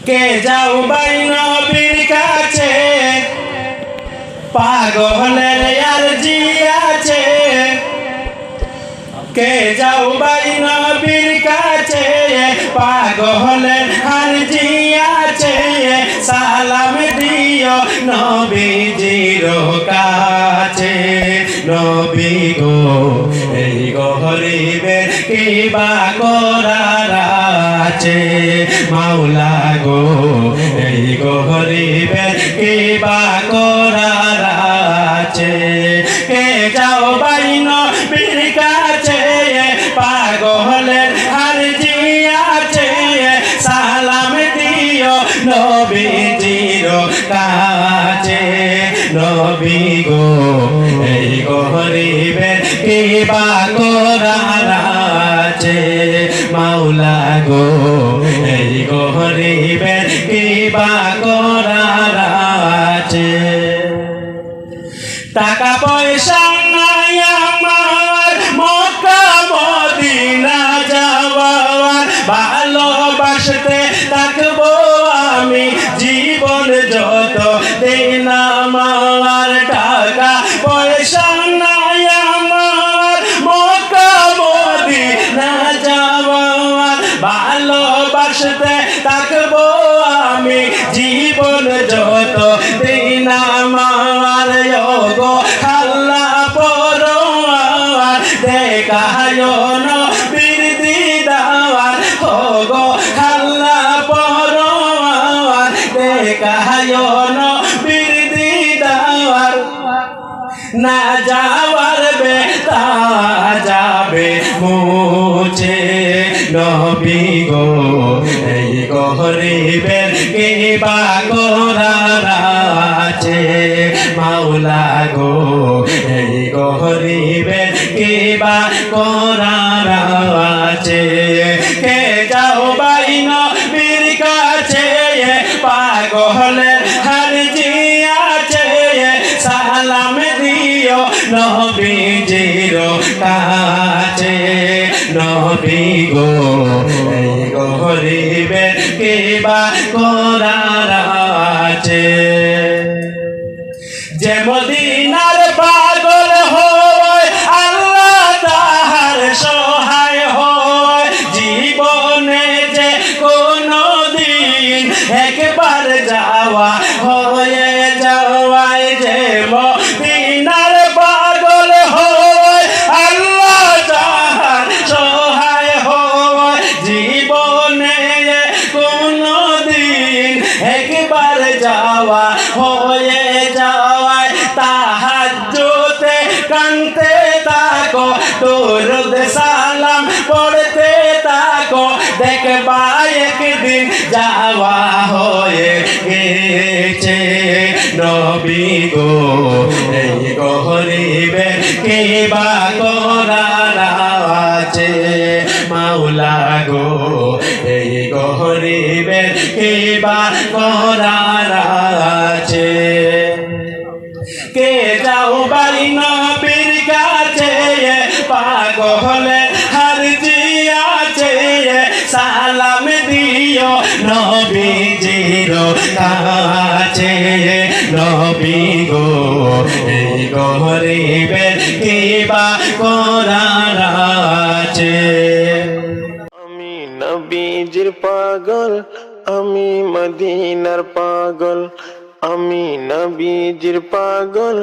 কে যাও ভাই নবীর কাছে, পাগলের আরজি আছে। কে যাও ভাই নবীর কাছে, পাগলের আরজি আছে। সালাম দিও নবীজির কাছে। নবী গো এই গরিবের কিবা করার আছে। মাওলা গো এই গরিবের কিবা করার আছে। কে যাও ভাই নবীর কাছে, পাগলের আরজি আছে। সালাম দিও নবীজির কাছে। নবী গো এই গরিবের কিবা করার আছে। মাওলা গো এই গরিবের কিবা করার আছে। টাকা পয়সা নাই আমার মক্কা মদিনা যাওয়ার, ভালোবাসতে থাকবো আমি জীবন যত দিন আমার। টাকা পয়সা নাই আমার মক্কা মদিনা যাওয়ার, ভালোবাসতে থাকবো আমি জীবন যত দিন আমার। গো আল্লাহ পরওয়ার দেখায় নবীর দিদার। ও গো আল্লাহ পরওয়ার দেখায় নবীর দিদার। না যাওয়ার বেতা যাবে মুছে। নবী গো এই গরিবের কিবা করার আছে। মাওলা গো এই গরিবের কিবা করার আছে। কে যাও ভাই নবীর কাছে, পাগলের আরজি আছে। সালাম দিও নবীজির কাছে। নবী গো এই গরিবের কিবা করার আছে। যে মদিনার পাগল হয় আল্লাহ তাহার সহায় হয়। জীবনে যে কোনো দিন একবার যাওয়া হয়ে যাওয়ায়। যে মদিনার পাগল হয় আল্লাহ তাহার সহায় হয়। জীবনে কোনো দিন একবার যাওয়া হয়ে যাওয়ায়। তাহাজ্জুদে কানতে থাকো, দরুদ সালাম পড়তে থাকো। দেখবা একদিন যাওয়া হয়ে গেছে। নবী গো এই গরিবের কিবা করার আছে। মাওলা গো এই গরিবের কিবা করার আছে। কে যাও ভাই নবীর কাছে, পাগলের আরজি আছে। সালাম দিও নবীজির কাছে। নবী গো এই গরিবের কিবা করার আছে। আমি নবীজির পাগল, আমি মদিনার পাগল। আমি নবীজির পাগল,